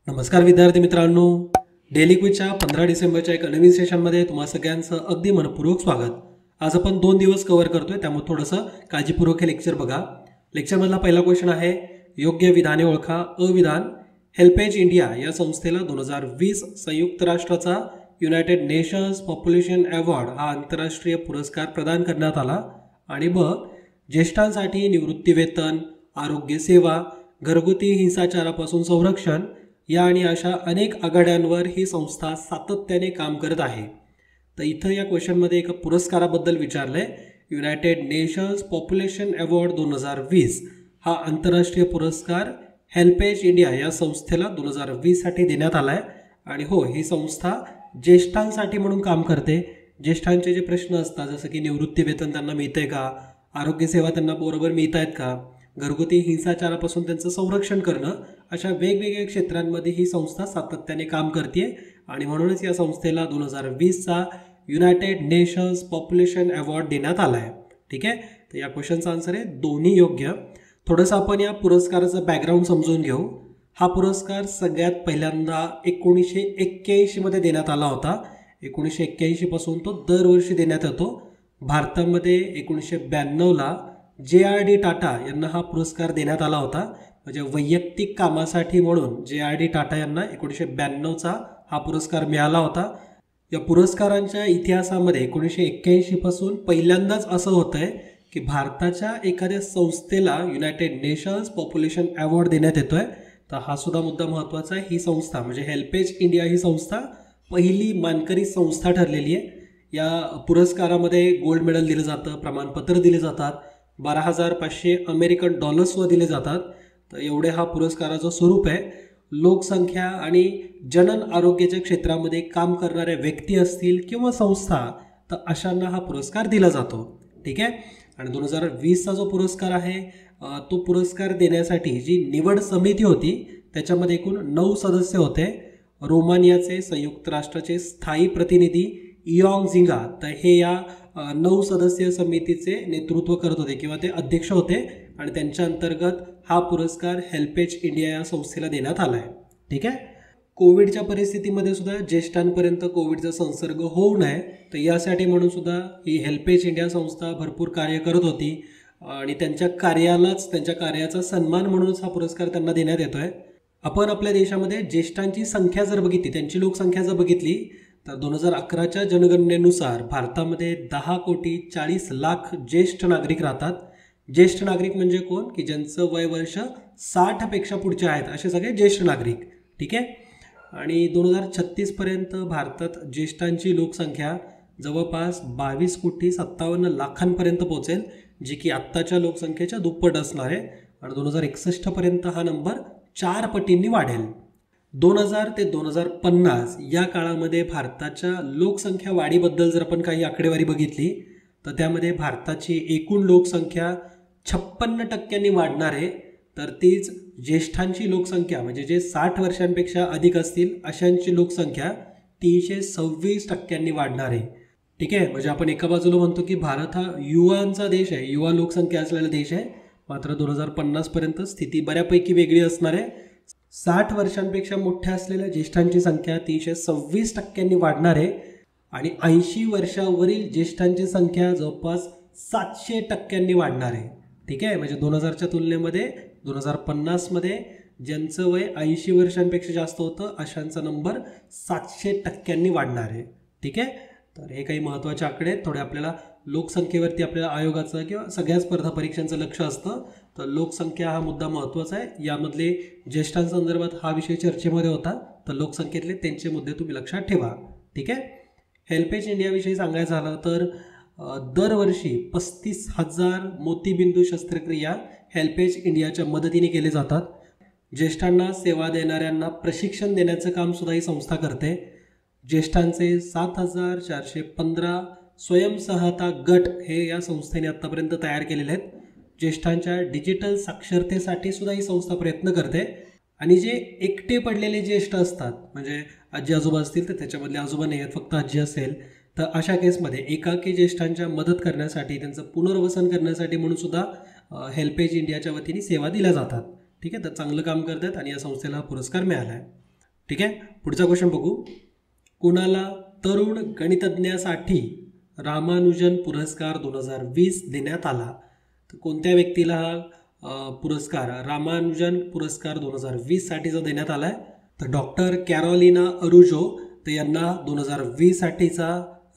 नमस्कार विद्यार्थी मित्रांनो, डेली क्विजच्या 15 डिसेंबरच्या एका नवीन सेशनमध्ये तुम्हा सगळ्यांचं अगदी मनपूर्वक स्वागत। आज आपण 2 दिवस कव्हर करतोय, त्यामुळे थोडंसं काळजीपूर्वक हे लेक्चर बघा। लेक्चरमधला पहिला क्वेश्चन आहे, योग्य विधाने ओळखा। अविधान, हेल्पेज इंडिया या संस्थेला 2020 संयुक्त राष्ट्राचा युनायटेड नेशन्स पॉप्युलेशन अवॉर्ड हा आंतरराष्ट्रीय पुरस्कार प्रदान करण्यात आला। आणि ब, ज्येष्ठांसाठी निवृत्तीवेतन, आरोग्य सेवा, घरगुती हिंसाचारापासून संरक्षण या आणि अशा अनेक आघाड्यांवर ही संस्था सातत्याने काम करत आहे। तर इथं या क्वेश्चनमध्ये एका पुरस्काराबद्दल विचारलंय। युनायटेड नेशन्स पॉप्युलेशन अवॉर्ड 2020 हा आंतरराष्ट्रीय पुरस्कार हेल्पेज इंडिया या संस्थेला 2020 साठी देण्यात आलाय। आणि हो, ही संस्था ज्येष्ठांसाठी म्हणून काम करते। ज्येष्ठांचे जे प्रश्न असतात, जसं की निवृत्ती वेतन त्यांना मिळतंय का, आरोग्य सेवा त्यांना बरोबर मिळत आहेत का, घरगुती हिंसाचारापासून त्यांचं संरक्षण करणं, अशा वेगवेगळ्या क्षेत्रांमध्ये ही संस्था सातत्याने काम करते। आणि म्हणूनच या संस्थेला 2020चा युनायटेड नेशन्स पॉप्युलेशन अवॉर्ड देण्यात आला आहे। ठीक आहे, तर या क्वेश्चनचा आन्सर आहे दोन्ही योग्य। थोडंसं आपण या पुरस्काराचं बॅकग्राऊंड समजून घेऊ। हा पुरस्कार सगळ्यात पहिल्यांदा 1981 मध्ये देण्यात आला होता। 1981 पासून तो दरवर्षी देण्यात येतो। भारतामध्ये 1992ला JRD टाटा यांना हा पुरस्कार देण्यात आला होता। म्हणजे वैयक्तिक कामासाठी म्हणून JRD टाटा यांना 1992चा हा पुरस्कार मिळाला होता। या पुरस्कारांच्या इतिहासामध्ये 1981 पासून पहिल्यांदाच असं होतंय की भारताच्या एखाद्या संस्थेला युनायटेड नेशन्स पॉप्युलेशन अवॉर्ड देण्यात येतोय। तर हा सुद्धा मुद्दा महत्त्वाचा आहे। ही संस्था म्हणजे हेल्पेज इंडिया ही संस्था पहिली मानकरी संस्था ठरलेली आहे। या पुरस्कारामध्ये गोल्ड मेडल दिलं जातं, प्रमाणपत्र दिले जातात, 12,500 अमेरिकन डॉलर्सवर दिले जातात। तर एवढे हा पुरस्काराचं स्वरूप आहे। लोकसंख्या आणि जनन आरोग्याच्या क्षेत्रामध्ये काम करणाऱ्या व्यक्ती असतील किंवा संस्था, तर अशांना हा पुरस्कार दिला जातो। ठीक आहे, आणि 2020चा जो पुरस्कार आहे, तो पुरस्कार देण्यासाठी जी निवड समिती होती त्याच्यामध्ये एकूण 9 सदस्य होते। रोमानियाचे संयुक्त राष्ट्राचे स्थायी प्रतिनिधी इयोंग झिंगा, तर हे या 9 सदस्यीय समितीचे नेतृत्व करत होते किंवा ते अध्यक्ष होते। आणि त्यांच्या अंतर्गत हा पुरस्कार हेल्पेज इंडिया या संस्थेला देण्यात आला आहे। ठीक आहे, कोविडच्या परिस्थितीमध्ये सुद्धा ज्येष्ठांपर्यंत कोविडचा संसर्ग होऊ नये, तर यासाठी म्हणून सुद्धा ही हेल्पेज इंडिया संस्था भरपूर कार्य करत होती। आणि त्यांच्या कार्याचा सन्मान म्हणूनच हा पुरस्कार त्यांना देण्यात येतोय। आपण आपल्या देशामध्ये ज्येष्ठांची संख्या जर बघितली, त्यांची लोकसंख्या जर बघितली, तर 2011च्या जनगणनेनुसार भारतामध्ये 10,40,00,000 ज्येष्ठ नागरिक राहतात। ज्येष्ठ नागरिक म्हणजे कोण, की ज्यांचं वय वर्ष 60 पेक्षा पुढचे आहेत, असे सगळे ज्येष्ठ नागरिक। ठीक आहे, आणि 2036 पर्यंत भारतात ज्येष्ठांची लोकसंख्या जवळपास 22,57,00,000 पर्यंत पोहोचेल, जी की आत्ताच्या लोकसंख्येच्या दुप्पट असणार आहे। आणि 2061 पर्यंत हा नंबर 4 पटींनी वाढेल। 2000 ते 2050 या काळामध्ये भारताच्या लोकसंख्या वाढीबद्दल जर आपण काही आकडेवारी बघितली, तर त्यामध्ये भारताची एकूण लोकसंख्या 56% वाढणार आहे। तर तीच ज्येष्ठांची लोकसंख्या म्हणजे जे 60 वर्षांपेक्षा अधिक असतील अशांची लोकसंख्या 326% वाढणार आहे। ठीक आहे, म्हणजे आपण एका बाजूला म्हणतो की भारत हा युवांचा देश आहे, युवा लोकसंख्या असलेला देश आहे। मात्र 2050 पर्यंत स्थिती बऱ्यापैकी वेगळी असणार आहे। 60 वर्षांपेक्षा मोठ्या असलेल्या ज्येष्ठांची संख्या 326% वाढणार आहे। आणि 80 वर्षावरील ज्येष्ठांची संख्या जवळपास 700% वाढणार आहे। ठीक आहे, म्हणजे 2000च्या तुलनेमध्ये 2050 मध्ये ज्यांचं वय 80 वर्षांपेक्षा जास्त होतं अशांचा नंबर 700% वाढणार आहे। ठीक आहे, तर हे काही महत्त्वाचे आकडे आहेत। थोडे आपल्याला लोकसंख्येवरती आपल्याला आयोगाचं किंवा सगळ्या स्पर्धा परीक्षांचं लक्ष असतं, तर लोकसंख्या हा मुद्दा महत्त्वाचा आहे। यामधले ज्येष्ठांसंदर्भात हा विषय चर्चेमध्ये होता, तर लोकसंख्येतले त्यांचे मुद्दे तुम्ही लक्षात ठेवा। ठीक आहे, हेल्पेज इंडियाविषयी सांगायचं झालं तर दरवर्षी 35,000 मोतीबिंदू शस्त्रक्रिया हेल्पेज इंडियाच्या मदतीने केले जातात। ज्येष्ठांना सेवा देणाऱ्यांना प्रशिक्षण देण्याचं काम सुद्धा ही संस्था करते। ज्येष्ठांचे 7,415 स्वयंसहायता गट हे या संस्थेने आतापर्यंत तयार केलेले आहेत। ज्येष्ठांच्या डिजिटल साक्षरतेसाठी सुद्धा ही संस्था प्रयत्न करते। आणि जे एकटे पडलेले ज्येष्ठ असतात, म्हणजे आजी आजोबा असतील तर त्याच्यामधले आजोबा नाही आहेत, फक्त आजी असेल, तर अशा केसमध्ये एकाकी ज्येष्ठांच्या मदत करण्यासाठी, त्यांचं पुनर्वसन करण्यासाठी म्हणून सुद्धा हेल्पेज इंडियाच्या वतीने सेवा दिल्या जातात। ठीक आहे, तर चांगलं काम करतात आणि या संस्थेला पुरस्कार मिळाला आहे। ठीक आहे, पुढचा क्वेश्चन बघू. कुणाला तरुण गणितज्ञासाठी रामानुजन पुरस्कार 2020 देण्यात आला? तर कोणत्या व्यक्तीला हा पुरस्कार रामानुजन पुरस्कार 2020 साठीचा देण्यात आला आहे? तर डॉक्टर कॅरोलिना अरुजो तर यांना 2020 साठीचा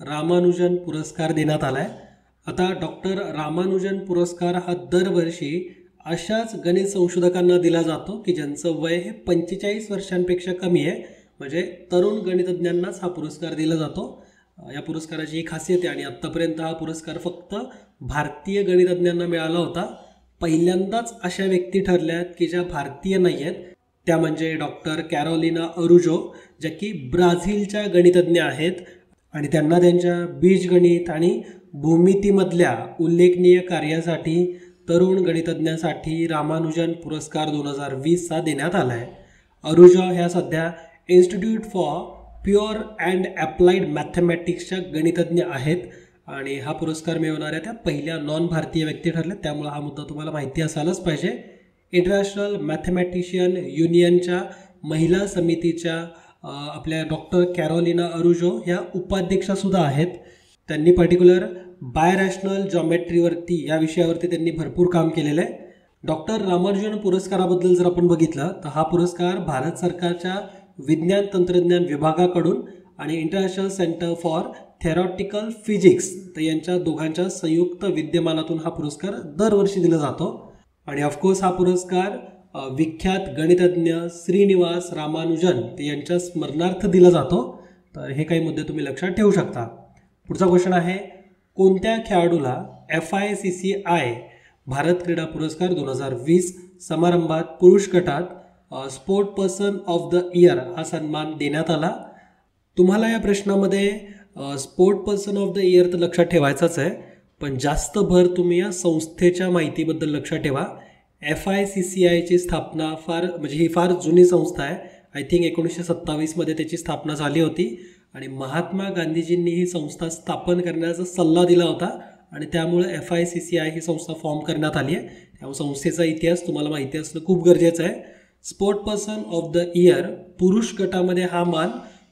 रामानुजन पुरस्कार देण्यात आला आहे. आता डॉक्टर रामानुजन पुरस्कार हा दरवर्षी अशाच गणित संशोधकांना दिला जातो की ज्यांचं वय हे 45 वर्षांपेक्षा कमी आहे, म्हणजे तरुण गणितज्ञांनाच हा पुरस्कार दिला जातो. या पुरस्काराची ही खासियत आहे आणि आत्तापर्यंत हा पुरस्कार फक्त भारतीय गणितज्ञांना मिळाला होता. पहिल्यांदाच अशा व्यक्ती ठरल्या आहेत की ज्या भारतीय नाही आहेत, त्या म्हणजे डॉक्टर कॅरोलिना अरुजो, ज्या की ब्राझीलच्या गणितज्ञ आहेत आणि त्यांना त्यांच्या बीजगणित आणि भूमितीमधल्या उल्लेखनीय कार्यासाठी तरुण गणितज्ञासाठी रामानुजन पुरस्कार 2020 देण्यात आला आहे. अरुजो ह्या सध्या institute for pure and applied मॅथमॅटिक्सच्या गणितज्ञ आहेत आणि हा पुरस्कार मिळवणाऱ्या त्या पहिल्या नॉन भारतीय व्यक्ती ठरल्या, त्यामुळे हा मुद्दा तुम्हाला माहिती असायलाच पाहिजे. इंटरनॅशनल मॅथमॅटिशियन युनियनच्या महिला समितीच्या आपल्या डॉक्टर कॅरोलिना अरुजो ह्या उपाध्यक्षासुद्धा आहेत. त्यांनी पर्टिक्युलर बायरॅशनल जॉमेट्रीवरती या विषयावरती त्यांनी भरपूर काम केलेलं आहे. डॉक्टर रामानुजन पुरस्काराबद्दल जर आपण बघितलं तर हा पुरस्कार भारत सरकारच्या विज्ञान तंत्रज्ञान विभागाकडून आणि international centre for theoretical physics तर यांच्या दोघांच्या संयुक्त विद्यमानातून हा पुरस्कार दरवर्षी दिला जातो. आणि ऑफकोर्स हा पुरस्कार विख्यात गणितज्ञ श्रीनिवास रामानुजन यांच्या स्मरणार्थ दिला जातो. तर हे काही मुद्दे तुम्ही लक्षात ठेवू शकता. पुढचा क्वेश्चन आहे, कोणत्या खेळाडूला FICCI भारत क्रीडा पुरस्कार 2020 समारंभात पुरुष गटात sport person of the year हा सन्मान देण्यात आला? तुम्हाला या प्रश्नामध्ये sport person of the year तर लक्षात ठेवायचाच आहे, पण जास्त भर तुम्ही या संस्थेच्या माहितीबद्दल लक्षात ठेवा. FICCIची स्थापना ही फार जुनी संस्था आहे. आय थिंक 1927 त्याची स्थापना झाली होती आणि महात्मा गांधीजींनी ही संस्था स्थापन करण्याचा सल्ला दिला होता आणि त्यामुळे FICCI ही संस्था फॉर्म करण्यात आली आहे. त्यामुळे संस्थेचा इतिहास तुम्हाला माहिती असणं खूप गरजेचं आहे. Sport person of the year पुरुष गटामध्ये हा मान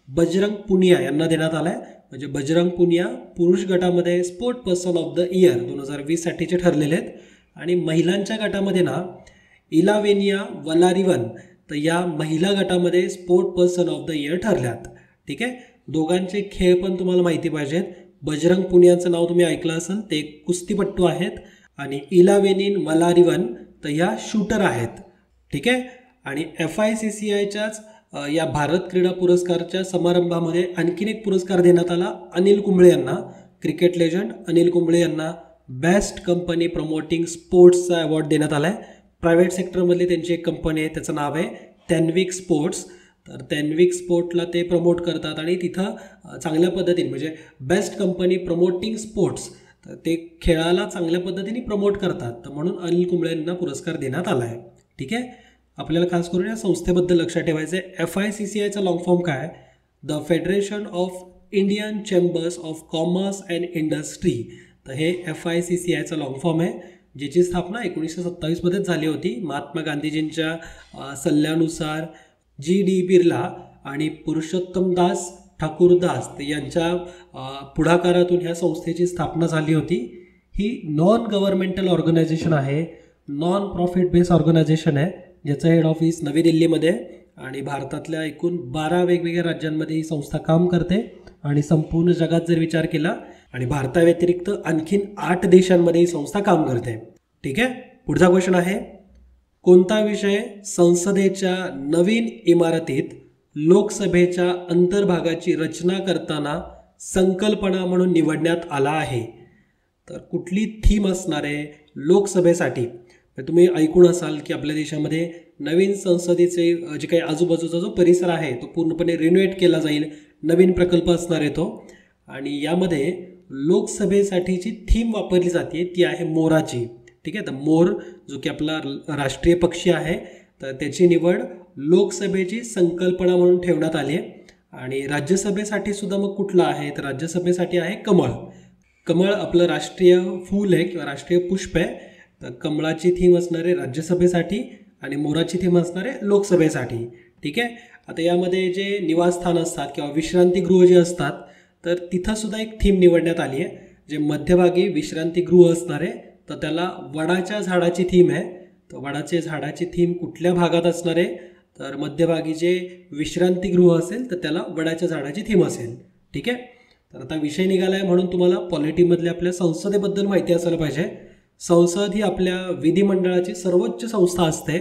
बजरंग पुनिया यांना देण्यात आला आहे. म्हणजे बजरंग पुनिया पुरुष गटामध्ये sport person of the year 2020 साठीचे ठरलेले आहेत. आणि महिलांच्या गटामध्ये ना इलावेनिया वलारिवन तर या महिला गटामध्ये sport person of the year ठरल्यात. ठीक आहे, दोघांचे खेळ पण तुम्हाला माहिती पाहिजेत. बजरंग पुनियाचं नाव तुम्ही ऐकलं असेल, ते कुस्तीपट्टू आहेत आणि इलावेनिन वलारिवन तर या शूटर आहेत. ठीक आहे, आणि FICCIच्याच या भारत क्रीडा पुरस्कारच्या समारंभामध्ये आणखीन एक पुरस्कार देण्यात आला अनिल कुंबळे यांना. क्रिकेट लेजंड अनिल कुंबळे यांना बेस्ट कंपनी प्रमोटिंग स्पोर्ट्सचा अवॉर्ड देण्यात आला आहे. प्रायव्हेट सेक्टरमधली त्यांची एक कंपनी आहे, त्याचं नाव आहे तॅनविक स्पोर्ट्स. तर तॅनविक स्पोर्टला ते प्रमोट करतात आणि तिथं चांगल्या पद्धतीने म्हणजे बेस्ट कंपनी प्रमोटिंग स्पोर्ट्स तर ते खेळाला चांगल्या पद्धतीने प्रमोट करतात. तर म्हणून अनिल कुंबळे यांना पुरस्कार देण्यात आला आहे. ठीक आहे, आपल्याला खास करून या संस्थेबद्दल लक्षात ठेवायचं आहे. FICCIचा लॉंग फॉर्म काय आहे? The federation of Indian chambers of commerce and industry. तर हे FICCIचा लॉंग फॉर्म आहे, ज्याची स्थापना 1927 झाली होती. महात्मा गांधीजींच्या सल्ल्यानुसार GD बिर्ला आणि पुरुषोत्तमदास ठाकूरदास यांच्या पुढाकारातून ह्या संस्थेची स्थापना झाली होती. ही नॉन गव्हर्नमेंटल ऑर्गनायझेशन आहे, नॉन प्रॉफिट बेस ऑर्गनायझेशन आहे, ज्याचं हेड ऑफिस नवी दिल्लीमध्ये आणि भारतातल्या एकूण 12 वेगवेगळ्या राज्यांमध्ये ही संस्था काम करते. आणि संपूर्ण जगात जर विचार केला आणि भारताव्यतिरिक्त आणखीन 8 देशांमध्ये ही संस्था काम करते. ठीक आहे, पुढचा क्वेश्चन आहे, कोणता विषय संसदेच्या नवीन इमारतीत लोकसभेच्या अंतर्भागाची रचना करताना संकल्पना म्हणून निवडण्यात आला आहे? तर कुठली थीम असणार आहे लोकसभेसाठी? तुम्ही ऐकून असाल की आपल्या देशामध्ये नवीन संसदेचे जे काही आजूबाजूचा जो परिसर आहे तो पूर्णपणे रिनोव्हेट केला जाईल, नवीन प्रकल्प असणार आहे तो. आणि यामध्ये लोकसभेसाठीची थीम वापरली जाते ती आहे मोराची. ठीक आहे, तर मोर जो की आपला राष्ट्रीय पक्षी आहे तर त्याची निवड लोकसभेची संकल्पना म्हणून ठेवण्यात आली आहे. आणि राज्यसभेसाठी सुद्धा मग कुठला आहे? तर राज्यसभेसाठी आहे कमळ. कमळ आपलं राष्ट्रीय फूल आहे किंवा राष्ट्रीय पुष्प आहे. तर कमळाची थीम असणार आहे राज्यसभेसाठी आणि मोराची थीम असणार आहे लोकसभेसाठी. ठीक आहे, आता यामध्ये जे निवासस्थान असतात किंवा विश्रांतीगृह जे असतात तर तिथं सुद्धा एक थीम निवडण्यात आली आहे. जे मध्यभागी विश्रांतीगृह असणार आहे तर त्याला वडाच्या झाडाची थीम आहे. तर वडाच्या झाडाची थीम कुठल्या भागात असणार आहे तर मध्यभागी जे विश्रांतीगृह असेल तर त्याला वडाच्या झाडाची थीम असेल. ठीक आहे. तर आता विषय निघाला आहे म्हणून तुम्हाला पॉलिटीमधल्या आपल्या संसदेबद्दल माहिती असायला पाहिजे. संसद ही आपल्या विधिमंडळाची सर्वोच्च संस्था असते.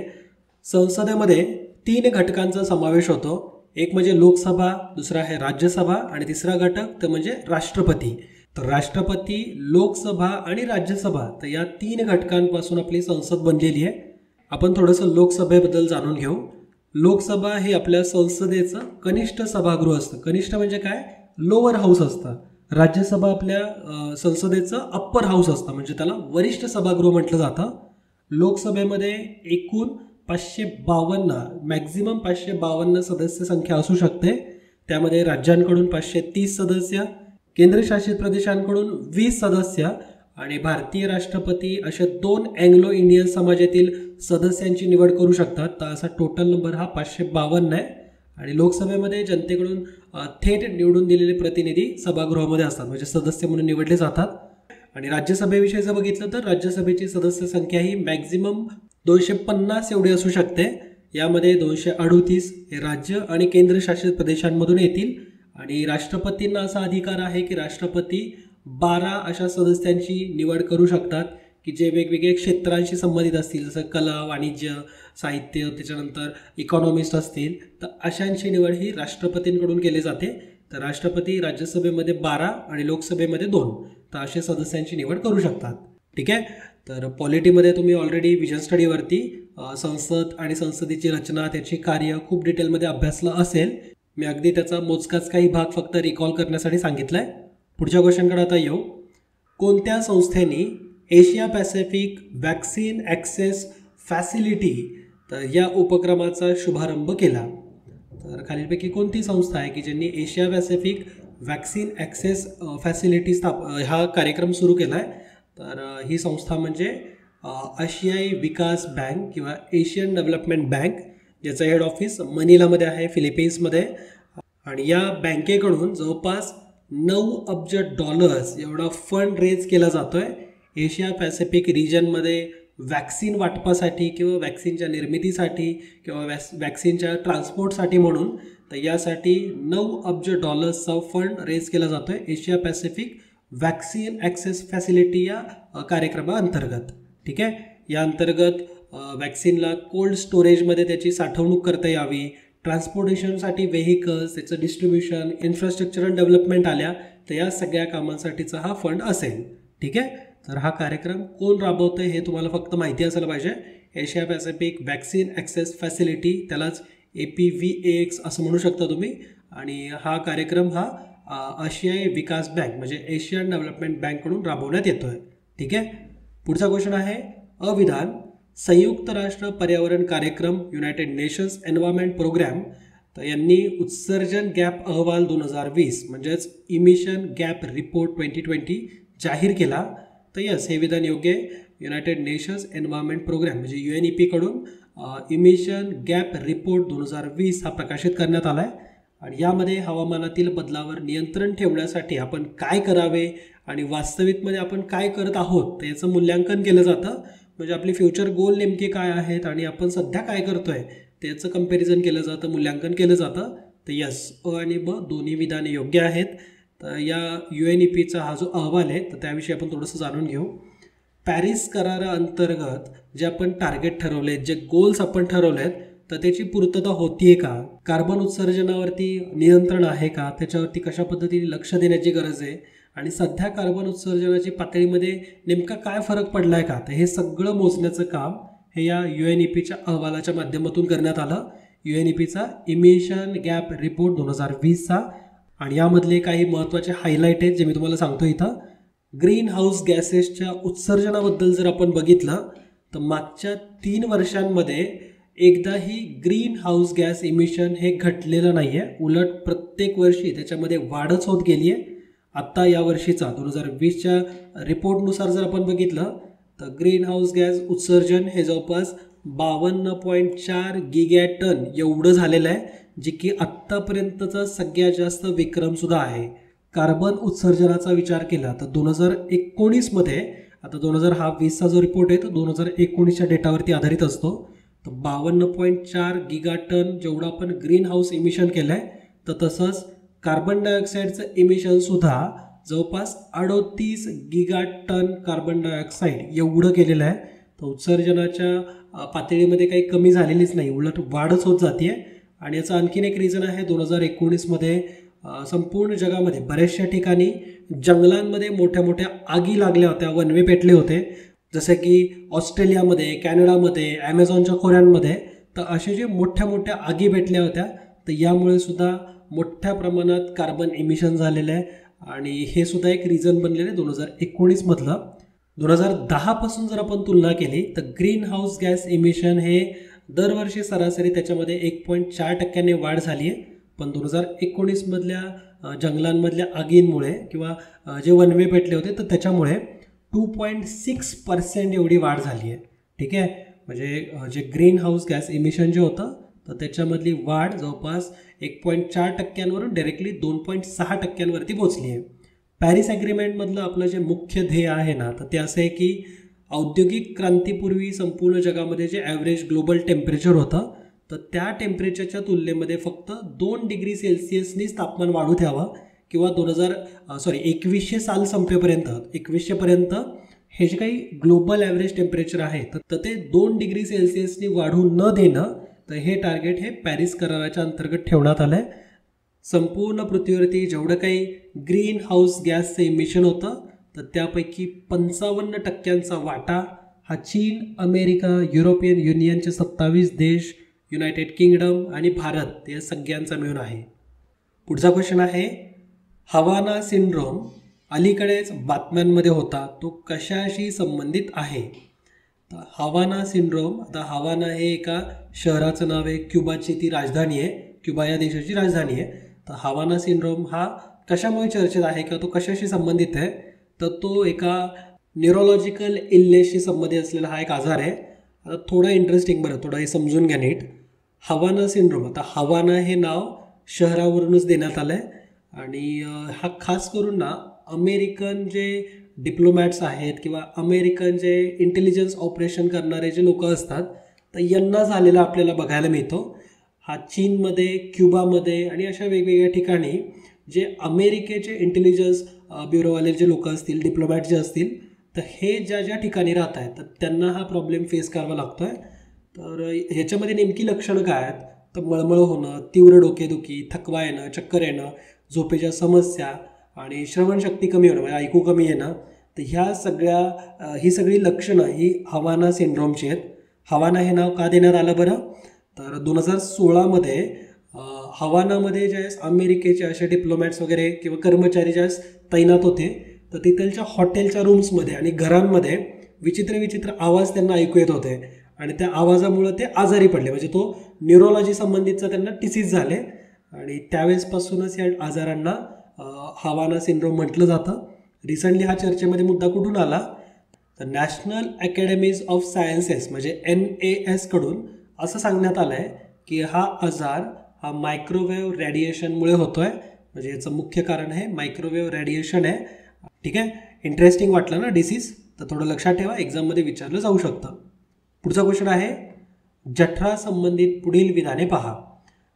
संसदेमध्ये 3 घटकांचा समावेश होतो. एक म्हणजे लोकसभा, दुसरा आहे राज्यसभा आणि तिसरा घटक तर म्हणजे राष्ट्रपती. तर राष्ट्रपती, लोकसभा आणि राज्यसभा तर या 3 घटकांपासून आपली संसद बनलेली आहे. आपण थोडंसं लोकसभेबद्दल जाणून घेऊ. लोकसभा हे आपल्या संसदेचं कनिष्ठ सभागृह असतं. कनिष्ठ म्हणजे काय, लोअर हाऊस असतं. राज्यसभा आपल्या संसदेचं अप्पर हाऊस असतं म्हणजे त्याला वरिष्ठ सभागृह म्हटलं जातं. लोकसभेमध्ये एकूण 552 मॅक्झिमम 552 सदस्य संख्या असू शकते. त्यामध्ये राज्यांकडून 530 सदस्य, केंद्रशासित प्रदेशांकडून 20 सदस्य आणि भारतीय राष्ट्रपती अशा 2 अँग्लो इंडियन समाजातील सदस्यांची निवड करू शकतात. तर असा टोटल नंबर हा 552 आहे. आणि लोकसभेमध्ये जनतेकडून थेट निवडून दिलेले प्रतिनिधी सभागृहामध्ये असतात म्हणजे सदस्य म्हणून निवडले जातात. आणि राज्यसभेविषयी जर बघितलं तर राज्यसभेची सदस्य संख्या ही मॅक्झिमम 250 एवढी असू शकते. यामध्ये 238 हे राज्य आणि केंद्रशासित प्रदेशांमधून येतील. आणि राष्ट्रपतींना असा अधिकार आहे की राष्ट्रपती 12 अशा सदस्यांची निवड करू शकतात की जे वेगवेगळे क्षेत्रांशी संबंधित असतील, जसं कला, वाणिज्य, साहित्य, त्याच्यानंतर इकॉनॉमिस्ट असतील. तर अशांची निवड ही राष्ट्रपतींकडून केली जाते. तर राष्ट्रपती राज्यसभेमध्ये 12 आणि लोकसभेमध्ये 2 तर अशा सदस्यांची निवड करू शकतात. ठीक आहे. तर पॉलिटीमध्ये तुम्ही ऑलरेडी विजन स्टडीवरती संसद आणि संसदेची रचना, त्याची कार्य खूप डिटेलमध्ये अभ्यासलं असेल. मी अगदी त्याचा मोजकाच काही भाग फक्त रिकॉल करण्यासाठी सांगितलं आहे. पुढच्या क्वेश्चनकडे आता येऊ. कोणत्या संस्थेने Asia Pacific vaccine access facility तर या उपक्रमाचा शुभारंभ केला? तर खालीलपैकी कोणती संस्था आहे की ज्यांनी Asia Pacific vaccine access facility हा कार्यक्रम सुरू केला आहे? तर ही संस्था म्हणजे आशियाई विकास बँक किंवा एशियन डेव्हलपमेंट बँक, ज्याचं हेड ऑफिस मनिलामध्ये आहे, फिलिपिन्समध्ये. आणि या बँकेकडून जवळपास $9 अब्ज एवढा फंड रेज केला जातो आहे एशिया पॅसिफिक रिजनमध्ये वॅक्सिन वाटपासाठी किंवा वॅक्सिनच्या निर्मितीसाठी किंवा वॅक्सिनच्या ट्रान्सपोर्टसाठी म्हणून. तर यासाठी $9 अब्ज फंड रेज केला जातो आहे Asia Pacific vaccine access facility या कार्यक्रमाअंतर्गत. ठीक आहे. या अंतर्गत वॅक्सिनला कोल्ड स्टोरेजमध्ये त्याची साठवणूक करता यावी, ट्रान्सपोर्टेशनसाठी व्हेकल्स, त्याचं डिस्ट्रीब्युशन, इन्फ्रास्ट्रक्चरल डेव्हलपमेंट आल्या तर या सगळ्या कामांसाठीचा हा फंड असेल. ठीक आहे. तर हा कार्यक्रम कोण राबवतं हे तुम्हाला फक्त माहिती असायला पाहिजे. Asia Pacific vaccine access facility, त्यालाच APVAX असं म्हणू शकता तुम्ही. आणि हा कार्यक्रम हा आशियाई विकास बँक म्हणजे एशियन डेव्हलपमेंट बँककडून राबवण्यात येतो आहे. ठीक आहे. पुढचा क्वेश्चन आहे अविधान. संयुक्त राष्ट्र पर्यावरण कार्यक्रम युनायटेड नेशन्स एन्व्हायरमेंट प्रोग्रॅम तर यांनी उत्सर्जन गॅप अहवाल 2020 म्हणजेच इमिशन गॅप रिपोर्ट 2020 जाहीर केला. तर यस, हे विधान योग्य आहे. युनायटेड नेशन्स एन्व्हायरमेंट प्रोग्रॅम म्हणजे UNEP कडून इमिशन गॅप रिपोर्ट 2020 हा प्रकाशित करण्यात आला आहे. आणि यामध्ये हवामानातील बदलावर नियंत्रण ठेवण्यासाठी आपण काय करावे आणि वास्तविकमध्ये आपण काय करत आहोत तर याचं मूल्यांकन केलं जातं. म्हणजे आपले फ्युचर गोल नेमके काय आहेत आणि आपण सध्या काय करतो आहे त्याचं कंपॅरिझन केलं जातं, मूल्यांकन केलं जातं. तर यस, अ आणि ब दोन्ही विधाने योग्य आहेत. तर या UNEPचा हा जो अहवाल आहे तर त्याविषयी आपण थोडंसं जाणून घेऊ. पॅरिस कराराअंतर्गत जे आपण टार्गेट ठरवले आहेत, जे गोल्स आपण ठरवले आहेत तर त्याची पूर्तता होतीये का? कार्बन उत्सर्जनावरती नियंत्रण आहे का? त्याच्यावरती कशा पद्धतीने लक्ष देण्याची गरज आहे? आणि सध्या कार्बन उत्सर्जनाची पातळीमध्ये नेमका काय फरक पडला आहे का? तर हे सगळं मोजण्याचं काम हे या UNEPच्या अहवालाच्या माध्यमातून करण्यात आलं. UNEPचा इमिशन गॅप रिपोर्ट 2020चा. आणि यामधले काही महत्त्वाचे हायलाईट आहेत जे मी तुम्हाला सांगतो इथं. ग्रीन हाऊस गॅसेसच्या उत्सर्जनाबद्दल जर आपण बघितलं तर मागच्या 3 वर्षांमध्ये एकदाही ग्रीन हाऊस गॅस इमिशन हे घटलेलं नाही आहे. उलट प्रत्येक वर्षी त्याच्यामध्ये वाढच होत गेली आहे. आत्ता या वर्षीचा 2020च्या रिपोर्टनुसार जर आपण बघितलं तर ग्रीन हाऊस गॅस उत्सर्जन हे जवळपास 52.4 गिगॅटन एवढं झालेलं आहे, जे की आत्तापर्यंतचा सगळ्यात जास्त विक्रमसुद्धा आहे. कार्बन उत्सर्जनाचा विचार केला तर 2019मध्ये, आता 2020चा जो रिपोर्ट आहे तो 2019च्या डेटावरती आधारित असतो, तर 52.4 गिगाटन जेवढं आपण ग्रीन हाऊस इमिशन केलं आहे, तर तसंच कार्बन डायऑक्साईडचं इमिशनसुद्धा जवळपास 38 गिगाटन कार्बन डायऑक्साईड एवढं केलेलं आहे. तर उत्सर्जनाच्या पातळीमध्ये काही कमी झालेलीच नाही, उलट वाढच होत जाते. आणि याचं आणखीन एक रिझन आहे, 2019मध्ये संपूर्ण जगामध्ये बऱ्याचशा ठिकाणी जंगलांमध्ये मोठ्या मोठ्या आगी लागल्या होत्या, वनवे पेटले होते, जसं की ऑस्ट्रेलियामध्ये, कॅनडामध्ये, ॲमेझॉनच्या खोऱ्यांमध्ये. तर असे जे मोठ्या मोठ्या आगी पेटल्या होत्या, तर यामुळे सुद्धा मोठ्या प्रमाणात कार्बन इमिशन झालेलं आहे. आणि हे सुद्धा एक रिझन बनलेलं आहे 2019मधलं. 2010पासून जर आपण तुलना केली तर ग्रीन हाऊस गॅस इमिशन हे दरवर्षी सरासरी त्याच्यामध्ये 1.4% वाढ झाली आहे. पण 2019मधल्या जंगलांमधल्या आगींमुळे किंवा जे वनवे पेटले होते तर त्याच्यामुळे 2.6% एवढी वाढ झाली आहे. ठीक आहे, म्हणजे जे ग्रीन हाऊस गॅस इमिशन जे होतं तर त्याच्यामधली वाढ जवळपास 1.4%वरून डायरेक्टली 2.6%वरती पोचली आहे. पॅरिस ॲग्रीमेंटमधलं आपलं जे मुख्य ध्येय आहे ना, तर ते असं आहे की औद्योगिक क्रांतीपूर्वी संपूर्ण जगामध्ये जे ॲव्हरेज ग्लोबल टेम्परेचर होतं, तर त्या टेम्परेचरच्या तुलनेमध्ये फक्त 2 डिग्री सेल्सिअसनीच तापमान वाढू द्यावं, किंवा 2100 साल संपेपर्यंत 2100पर्यंत हे जे काही ग्लोबल ॲव्हरेज टेम्परेचर आहे तर ते 2 डिग्री सेल्सिअसनी वाढू न देणं, तर हे टार्गेट हे पॅरिस कराराच्या अंतर्गत ठेवण्यात आलं आहे. संपूर्ण पृथ्वीवरती जेवढं काही ग्रीन हाऊस गॅसचं इमिशन होतं तर त्यापैकी 55% वाटा हा चीन, अमेरिका, युरोपियन युनियनचे 27 देश, युनायटेड किंगडम आणि भारत या सगळ्यांचा मिळून आहे. पुढचा क्वेश्चन आहे, हवाना सिंड्रोम अलीकडेच बातम्यांमध्ये होता, तो कशाशी संबंधित आहे? तर हवाना सिंड्रोम, आता हवाना हे एका शहराचं नाव आहे, क्युबाची ती राजधानी आहे, क्युबा या देशाची राजधानी आहे. तर हवाना सिंड्रोम हा कशामुळे चर्चेत आहे किंवा तो कशाशी संबंधित आहे? तर तो एका न्यूरोलॉजिकल इलनेसशी संबंधित असलेला हा एक आजार आहे. आता थोडं इंटरेस्टिंग, बरं थोडं हे समजून घ्या नीट. हवाना सिंड्रोम, आता हवाना हे नाव शहरावरूनच देण्यात आलं आहे आणि हा खास करून ना अमेरिकन जे डिप्लोमॅट्स आहेत किंवा अमेरिकन जे इंटेलिजन्स ऑपरेशन करणारे जे लोक असतात तर यांना झालेला आपल्याला बघायला मिळतो. हा चीनमध्ये, क्युबामध्ये आणि अशा वेगवेगळ्या ठिकाणी जे अमेरिकेचे इंटेलिजन्स ब्युरोवाले जे लोक असतील, डिप्लोमॅट जे असतील, तर हे ज्या ज्या ठिकाणी राहत आहेत तर त्यांना हा प्रॉब्लेम फेस करावा लागतो आहे. तर ह्याच्यामध्ये नेमकी लक्षणं काय आहेत? तर मळमळ होणं, तीव्र डोकेदुखी, थकवा येणं, चक्कर येणं, झोपेच्या समस्या आणि श्रवणशक्ती कमी होणं, म्हणजे ऐकू कमी येणं. तर ही सगळी लक्षणं ही हवाना सिंड्रोमची आहेत. हवाना हे नाव का देण्यात आलं बरं? तर 2016मध्ये हवानामध्ये ज्यावेळेस अमेरिकेचे असे डिप्लोमॅट्स वगैरे किंवा कर्मचारी ज्यावेळेस तैनात होते तर तिथलच्या हॉटेलच्या रूम्समध्ये आणि घरांमध्ये विचित्र आवाज त्यांना ऐकू येत होते आणि त्या आवाजामुळे ते आजारी पडले, म्हणजे तो न्यूरोलॉजी संबंधितचा त्यांना डिसीज झाले आणि त्यावेळेसपासूनच या आजारांना हवाना सिंड्रोम म्हटलं जातं. रिसेंटली हा चर्चेमध्ये मुद्दा कुठून आला? तर नॅशनल अकॅडमीज ऑफ सायन्सेस म्हणजे NAS कडून असं सांगण्यात आलं आहे की हा आजार हा मायक्रोवेव्ह रेडिएशनमुळे होतो आहे, म्हणजे याचं मुख्य कारण आहे मायक्रोवेव्ह रेडिएशन आहे. ठीक आहे, इंटरेस्टिंग वाटलं ना डिसीज? तर थोडं लक्षात ठेवा, एक्झाममध्ये विचारलं जाऊ शकतं. पुढचा क्वेश्चन आहे, जठरा संबंधित पुढील विधाने पहा.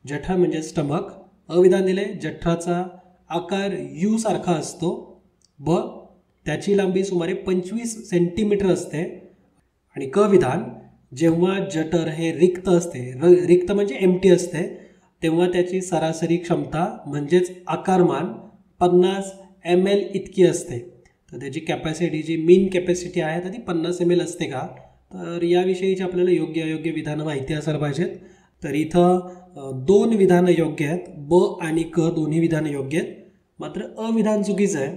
जठर म्हणजे स्टमक. अविधान दिले, जठराचा आकार U सारखा असतो. ब, त्याची लांबी सुमारे 25 सेंटीमीटर असते. आणि क विधान, जेव्हा जठर हे रिक्त असते, रिक्त म्हणजे एम्प्टी असते, तेव्हा त्याची सरासरी क्षमता म्हणजेच आकारमान 50 ml इतकी असते. तर त्याची कॅपॅसिटी, जी मीन कॅपॅसिटी आहे तर ती 50 ml असते का? तर याविषयीची आपल्याला योग्य अयोग्य विधानं माहिती असायला पाहिजेत. तर इथं 2 विधानं योग्य आहेत, ब आणि क दोन्ही विधानं योग्य आहेत. मात्र अविधान चुकीचं आहे.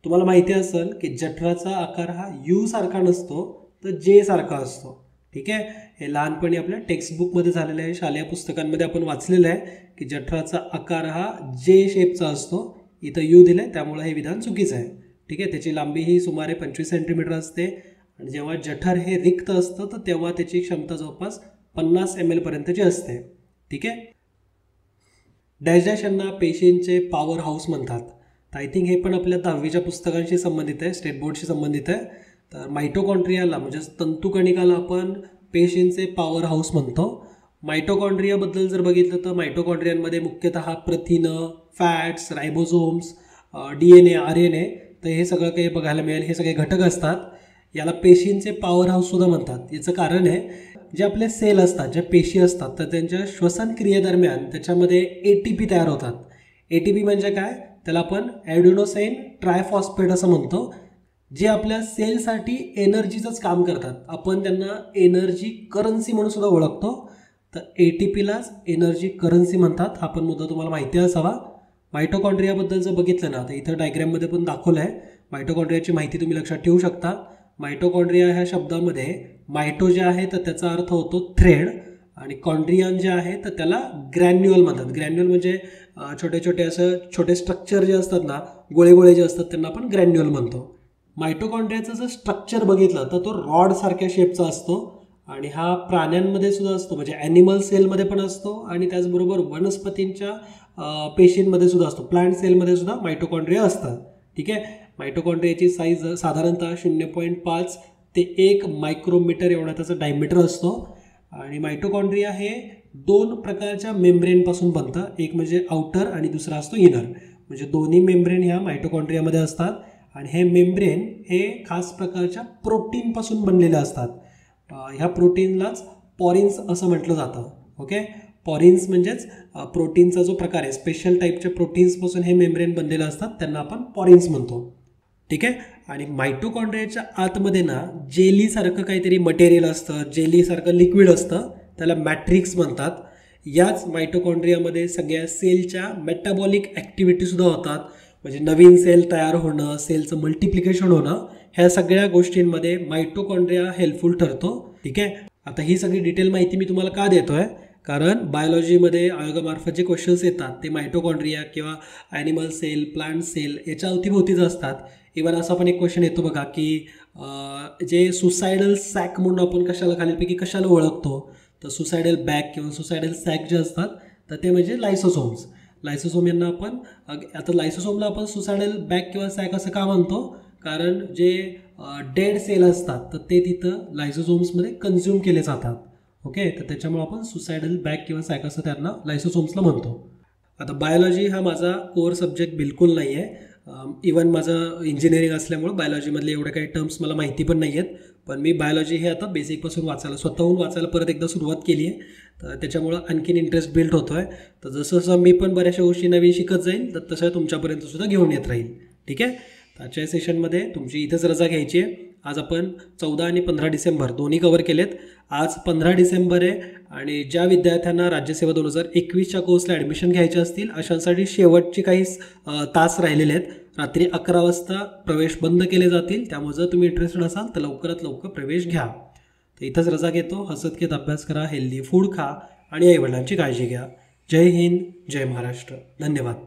तुम्हाला माहिती असेल की जठराचा आकार हा U सारखा नसतो तर J सारखा असतो. ठीक आहे, हे लहानपणी आपल्या टेक्स्टबुकमध्ये झालेलं आहे, शालेय पुस्तकांमध्ये आपण वाचलेलं आहे की जठराचा आकार हा J शेपचा असतो. इथं U दिलं आहे, त्यामुळे हे विधान चुकीचं आहे. ठीक आहे, त्याची लांबी ही सुमारे 25 सेंटीमीटर असते आणि जेव्हा जठर हे रिक्त असतं तर तेव्हा त्याची क्षमता जवळपास 50 ml पर्यंतची असते. ठीक आहे. डॅश डॅश यांना पेशींचे पॉवर हाऊस म्हणतात. तर आय थिंक हे पण आपल्या 10वीच्या पुस्तकांशी संबंधित आहे, स्टेट बोर्डशी संबंधित आहे. तर मायटोकॉन्ड्रियाला म्हणजे तंतुकणिकाला आपण पेशींचे पॉवर हाऊस म्हणतो. मायटोकॉन्ड्रियाबद्दल जर बघितलं तर मायटोकॉन्ड्रियांमध्ये मुख्यतः प्रथिनं, फॅट्स, रायबोझोम्स, DNA, RNA तर हे सगळं काही बघायला मिळेल. हे सगळे घटक असतात. याला पेशींचे पॉवर हाऊस सुद्धा म्हणतात. याचं कारण आहे जे आपले सेल असतात, ज्या पेशी असतात तर त्यांच्या श्वसन क्रियेदरम्यान त्याच्यामध्ये ATP तयार होतात. ATP म्हणजे काय, त्याला आपण ॲडेनोसाईन ट्रायफॉस्फेट असं म्हणतो, जे आपल्या सेलसाठी एनर्जीचंच काम करतात. आपण त्यांना एनर्जी करन्सी म्हणून सुद्धा ओळखतो. तर ATPलाच एनर्जी करन्सी म्हणतात. हा पण मुद्दा तुम्हाला माहिती असावा. मायटोकॉन्ड्रियाबद्दल जर बघितलं ना तर इथं डायग्रॅममध्ये पण दाखवलं आहे. मायटोकॉन्ड्रियाची माहिती तुम्ही लक्षात ठेवू शकता. मायटोकॉन्ड्रिया ह्या शब्दामध्ये मायटो जे आहे तर त्याचा अर्थ होतो थ्रेड आणि कॉन्ड्रियन जे आहे तर त्याला ग्रॅन्युअल म्हणतात. ग्रॅन्युअल म्हणजे छोटे छोटे असं छोटे स्ट्रक्चर जे असतात ना, गोळे गोळे जे असतात त्यांना आपण ग्रॅन्युअल म्हणतो. मायटोकॉन्ड्रियाचं जर स्ट्रक्चर बघितलं तर तो रॉड सारख्या शेपचा असतो आणि हा प्राण्यांमध्ये सुद्धा असतो, म्हणजे ॲनिमल सेलमध्ये पण असतो आणि त्याचबरोबर वनस्पतींच्या पेशींमध्ये सुद्धा असतो. प्लांट सेलमध्ये सुद्धा मायटोकॉन्ड्रिया असतात. ठीक आहे. मायटोकॉन्ड्रियाची साईज साधारणतः 0.5 ते 1 मायक्रोमीटर एवढा त्याचा डायमीटर असतो. आणि मायटोकॉन्ड्रिया हे 2 प्रकारच्या मेम्ब्रेनपासून बनतं. एक म्हणजे आउटर आणि दुसरा असतो इनर. म्हणजे दोन्ही मेम्ब्रेन ह्या मायटोकॉन्ड्रियामध्ये असतात आणि हे मेम्ब्रेन हे खास प्रकारच्या प्रोटीनपासून बनलेले असतात. ह्या प्रोटीनलाच पॉरिन्स असं म्हटलं जातं. ओके. पॉरिन्स म्हणजेच प्रोटीनचा जो प्रकार आहे, स्पेशल टाईपच्या प्रोटीन्सपासून हे मेम्ब्रेन बनलेले असतात, त्यांना आपण पॉरिन्स म्हणतो. ठीक आहे. आणि मायटोकॉन्ड्रियाच्या आतमध्ये ना जेलीसारखं काहीतरी मटेरियल असतं, जेलीसारखं लिक्विड असतं, त्याला मॅट्रिक्स म्हणतात. याच मायटोकॉन्ड्रियामध्ये सगळ्या सेलच्या मेटाबॉलिक ॲक्टिव्हिटीसुद्धा होतात. म्हणजे नवीन सेल तयार होणं, सेलचं मल्टिप्लिकेशन होणं, ह्या सगळ्या गोष्टींमध्ये मायटोकॉन्ड्रिया हेल्पफुल ठरतो. ठीक आहे. आता ही सगळी डिटेल माहिती मी तुम्हाला का देतो आहे, कारण बायोलॉजीमध्ये आयोगामार्फत जे क्वेश्चन्स येतात ते मायटोकॉन्ड्रिया किंवा ॲनिमल सेल, प्लांट सेल याच्या अवतीभोवतीच असतात. इव्हन असा पण एक क्वेश्चन येतो बघा की जे सुसायडल सॅक म्हणून आपण कशाला खालीलपैकी कशाला ओळखतो, तर सुसायडल बॅग किंवा सुसायडल सॅक जे असतात तर ते म्हणजे लायसोसोम्स. लायसोसोम यांना आपण आता लायसोसोमला आपण सुसायडल बॅग किंवा सॅक असं का म्हणतो, कारण जे डेड सेल असतात तर ते तिथं लायसोसोम्समध्ये कन्झ्युम केले जातात. ओके. तर त्याच्यामुळे आपण सुसायडल बॅग किंवा सॅक असं त्यांना लायसोसोम्सला म्हणतो. आता बायोलॉजी हा माझा कोर सब्जेक्ट बिलकुल नाही आहे. इवन माझं इंजिनिअरिंग असल्यामुळं बायोलॉजीमधले एवढे काही टर्म्स मला माहिती पण नाही आहेत. पण मी बायोलॉजी हे आता बेसिकपासून स्वतःहून वाचायला परत एकदा सुरुवात केली आहे. तर त्याच्यामुळं आणखीन इंटरेस्ट बिल्ड होतो आहे. तर जसं जसं मी पण बऱ्याचशा गोष्टी नवीन शिकत जाईल तर तसं तुमच्यापर्यंत सुद्धा घेऊन येत राहील. ठीक आहे. आजच्या सेशनमध्ये तुमची इथंच रजा घ्यायची आहे. आज आपण 14 आणि 15 डिसेंबर दोन्ही कव्हर केलेत. आज 15 डिसेंबर आहे आणि ज्या विद्यार्थ्यांना राज्यसेवा 2021च्या कोर्सला ॲडमिशन घ्यायचे असतील अशांसाठी शेवटची काही तास राहिलेले आहेत. रात्री 11 वाजता प्रवेश बंद केले जातील. त्यामुळे जर तुम्ही इंटरेस्टेड असाल तर लवकरात लवकर प्रवेश घ्या. तर इथंच रजा घेतो. हसत घेत अभ्यास करा, हेल्दी फूड खा आणि आईवडिलांची काळजी घ्या. जय हिंद, जय महाराष्ट्र. धन्यवाद.